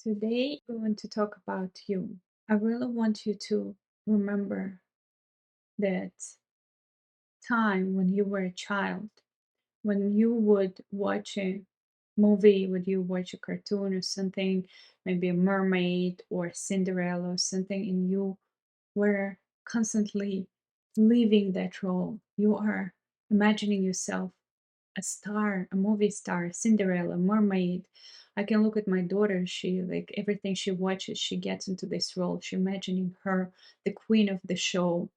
Today, we want to talk about you. I really want you to remember that time when you were a child, when you would watch a movie, would you watch a cartoon or something, maybe a mermaid or Cinderella or something, and you were constantly living that role. You are imagining yourself a star, a movie star, Cinderella, mermaid. I can look at my daughter. She like everything she watches, she gets into this role. She imagining her the queen of the show.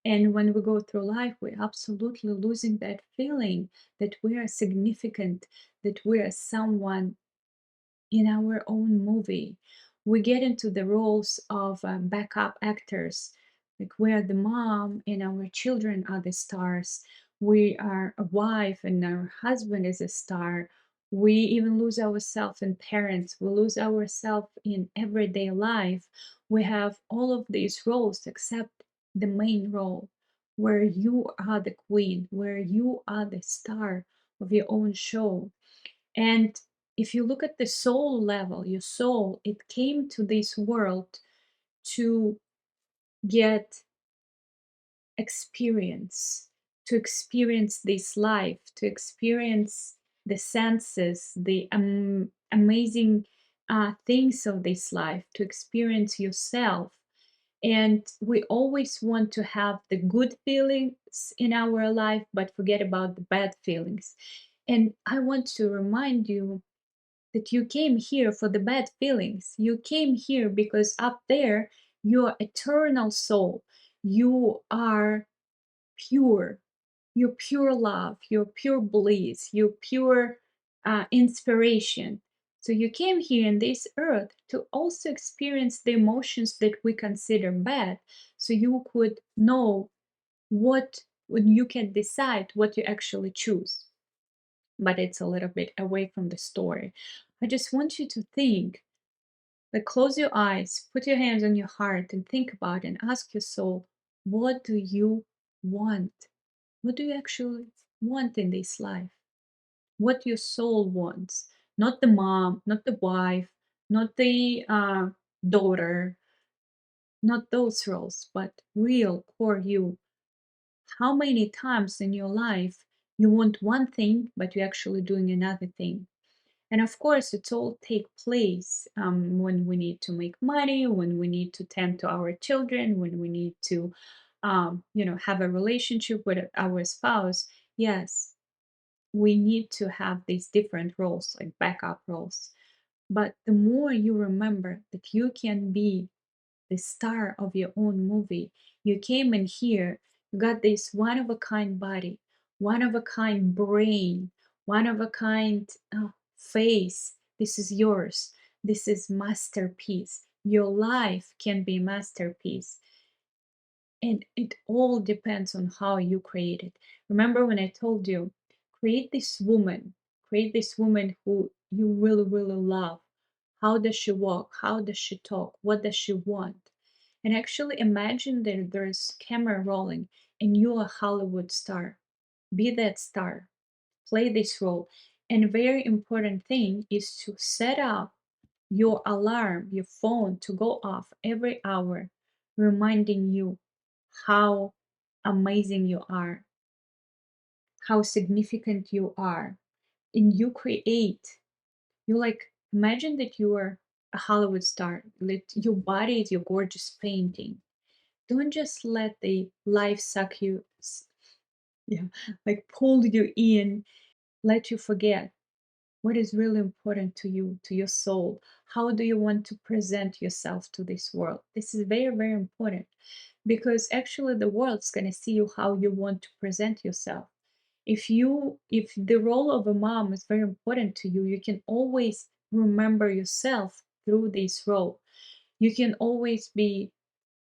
And when we go through life, we're absolutely losing that feeling that we are significant, that we are someone in our own movie. We get into the roles of backup actors, like we are the mom and our children are the stars. We are a wife and our husband is a star. We even lose ourselves in parents. We lose ourselves in everyday life. We have all of these roles except the main role, where you are the queen, where you are the star of your own show. And if you look at the soul level, your soul, it came to this world to get experience, to experience this life, to experience the senses, the amazing things of this life, to experience yourself. And we always want to have the good feelings in our life, but forget about the bad feelings. And I want to remind you that you came here for the bad feelings. You came here because up there, your eternal soul, you are pure. You're pure love, you're pure bliss, you're pure inspiration. So you came here in this earth to also experience the emotions that we consider bad, so you could know what, when you can decide what you actually choose. But it's a little bit away from the story. I just want you to think, like close your eyes, put your hands on your heart and think about it and ask your soul, what do you want? What do you actually want in this life? What your soul wants? Not the mom, not the wife, not the daughter, not those roles, but real core you. How many times in your life you want one thing, but you're actually doing another thing? And of course, it's all take place when we need to make money, when we need to tend to our children, when we need to, have a relationship with our spouse. Yes, we need to have these different roles, like backup roles. But the more you remember that you can be the star of your own movie. You came in here, you got this one of a kind body, one of a kind brain, one of a kind face. This is yours. This is masterpiece. Your life can be masterpiece. And it all depends on how you create it. Remember when I told you, create this woman who you really, really love. How does she walk? How does she talk? What does she want? And actually imagine that there's camera rolling and you're a Hollywood star. Be that star. Play this role. And a very important thing is to set up your alarm, your phone to go off every hour, reminding you how amazing you are, how significant you are. And you create, you like, imagine that you are a Hollywood star. Let your body is your gorgeous painting. Don't just let the life suck you, yeah, like pull you in, let you forget what is really important to you, to your soul. How do you want to present yourself to this world? This is very, very important because actually the world's going to see you how you want to present yourself. If the role of a mom is very important to you, you can always remember yourself through this role. You can always be,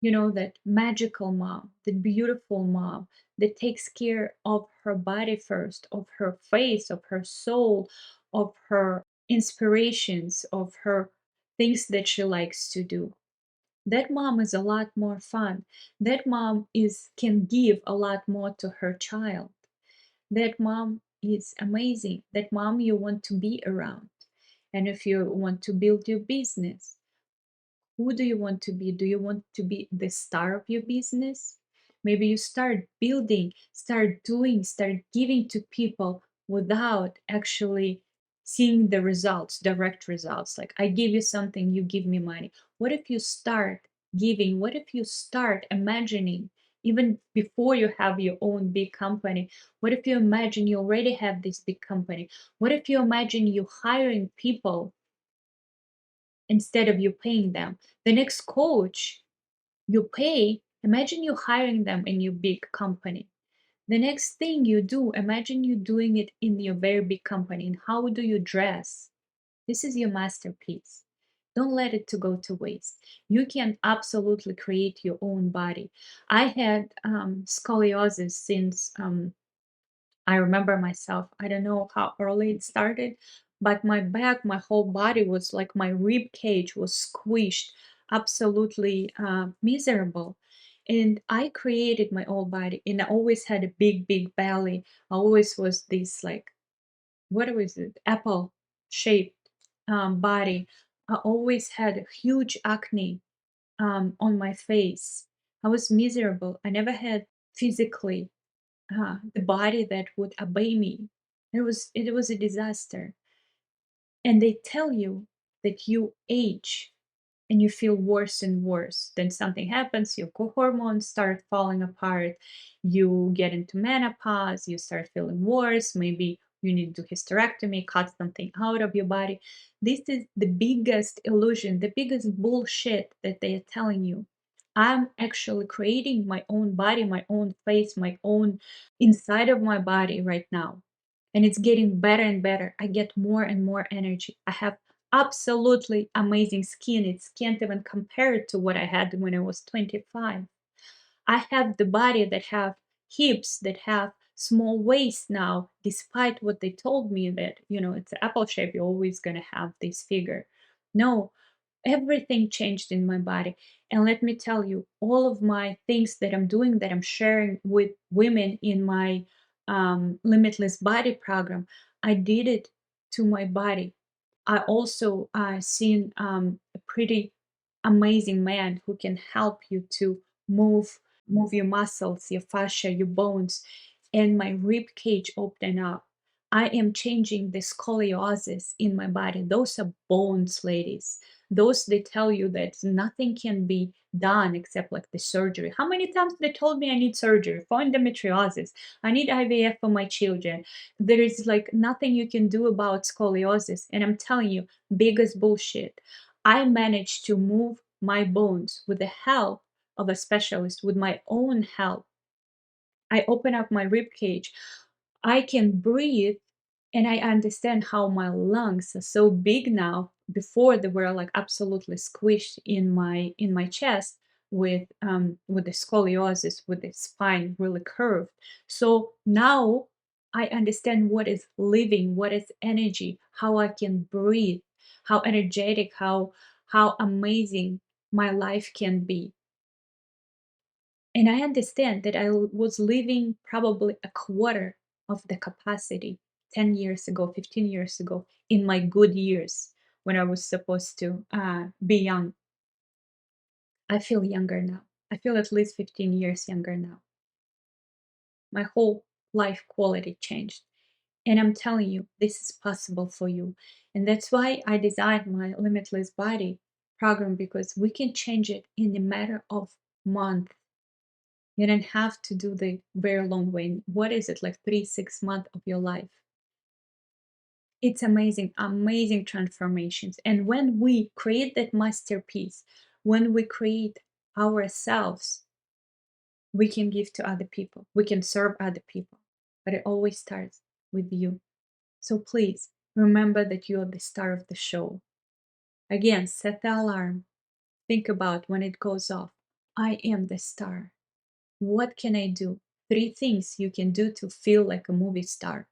that magical mom, the beautiful mom that takes care of her body first, of her face, of her soul, of her inspirations, of her things that she likes to do. That mom is a lot more fun. That mom is can give a lot more to her child. That mom is amazing. That mom you want to be around. And if you want to build your business, who do you want to be? Do you want to be the star of your business? Maybe you start building, start doing, start giving to people without actually seeing the results, direct results. Like, I give you something, you give me money. What if you start giving? What if you start imagining, even before you have your own big company? What if you imagine you already have this big company? What if you imagine you hiring people instead of you paying them? The next coach you pay, imagine you hiring them in your big company. The next thing you do, imagine you doing it in your very big company. And how do you dress? This is your masterpiece. Don't let it to go to waste. You can absolutely create your own body. I had scoliosis since I remember myself. I don't know how early it started, but my back, my whole body was like my rib cage was squished, absolutely miserable. And I created my whole body, and I always had a big, big belly. I always was this like, what was it, apple shaped body. I always had a huge acne on my face. I was miserable. I never had physically the body that would obey me. It was a disaster. And they tell you that you age and you feel worse and worse. Then something happens, your hormones start falling apart, you get into menopause, you start feeling worse, maybe you need to do hysterectomy, cut something out of your body. This is the biggest illusion, the biggest bullshit that they are telling you. I'm actually creating my own body, my own face, my own inside of my body right now. And it's getting better and better. I get more and more energy. I have absolutely amazing skin. It can't even compare to what I had when I was 25. I have the body that have hips, that have small waist now, despite what they told me that, it's an apple shape, you're always going to have this figure. No, everything changed in my body. And let me tell you, all of my things that I'm doing, that I'm sharing with women in my Limitless Body program, I did it to my body. I also seen a pretty amazing man who can help you to move move your muscles, your fascia, your bones, and my rib cage open up. I am changing the scoliosis in my body. Those are bones, ladies. Those they tell you that nothing can be done except like the surgery. How many times they told me I need surgery for endometriosis? I need IVF for my children. There is like nothing you can do about scoliosis. And I'm telling you, biggest bullshit. I managed to move my bones with the help of a specialist, with my own help. I open up my rib cage. I can breathe, and I understand how my lungs are so big now. Before they were like absolutely squished in my chest with the scoliosis, with the spine really curved. So now I understand what is living, what is energy, how I can breathe, how energetic, how amazing my life can be. And I understand that was living probably a quarter of the capacity 10 years ago, 15 years ago, in my good years when I was supposed to be young. I feel younger now. I feel at least 15 years younger now. My whole life quality changed. And I'm telling you, this is possible for you. And that's why I designed my Limitless Body program, because we can change it in a matter of months. You don't have to do the very long way. What is it, like 3, 6 months of your life? It's amazing, amazing transformations. And when we create that masterpiece, when we create ourselves, we can give to other people, we can serve other people. But it always starts with you. So please remember that you are the star of the show. Again, set the alarm. Think about when it goes off. I am the star. What can I do? 3 things you can do to feel like a movie star.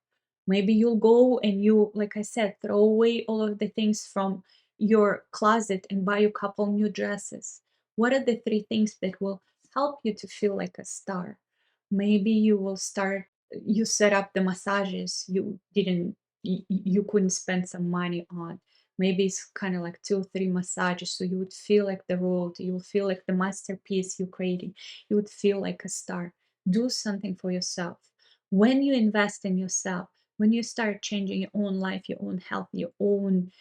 Maybe you'll go and you, like I said, throw away all of the things from your closet and buy a couple new dresses. What are the 3 things that will help you to feel like a star? Maybe you set up the massages you couldn't spend some money on. Maybe it's kind of like 2 or 3 massages. So you would feel like the world, you would feel like the masterpiece you're creating. You would feel like a star. Do something for yourself. When you invest in yourself, when you start changing your own life, your own health, your own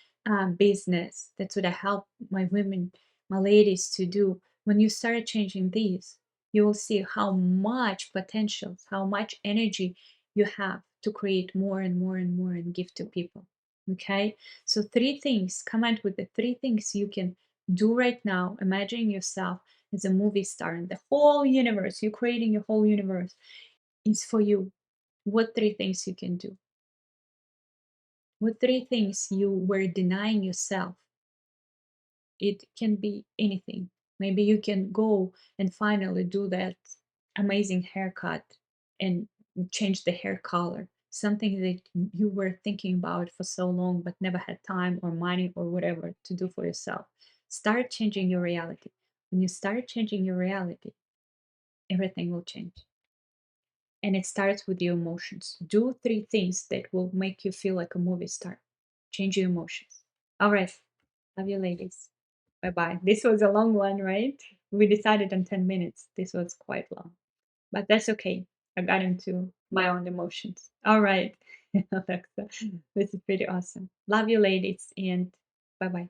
business, that's what I help my women, my ladies to do. When you start changing these, you will see how much potential, how much energy you have to create more and more and more and give to people. Okay, so three things, come out with the three things you can do right now. Imagine yourself as a movie star and the whole universe, you're creating your whole universe is for you. What three things you can do? What three things you were denying yourself? It can be anything. Maybe you can go and finally do that amazing haircut and change the hair color. Something that you were thinking about for so long but never had time or money or whatever to do for yourself. Start changing your reality. When you start changing your reality, everything will change. And it starts with your emotions. Do three things that will make you feel like a movie star. Change your emotions. All right. Love you, ladies. Bye bye. This was a long one, right? We decided on 10 minutes. This was quite long, but that's okay. I got into my own emotions. All right, Alexa. This is pretty awesome. Love you, ladies, and bye bye.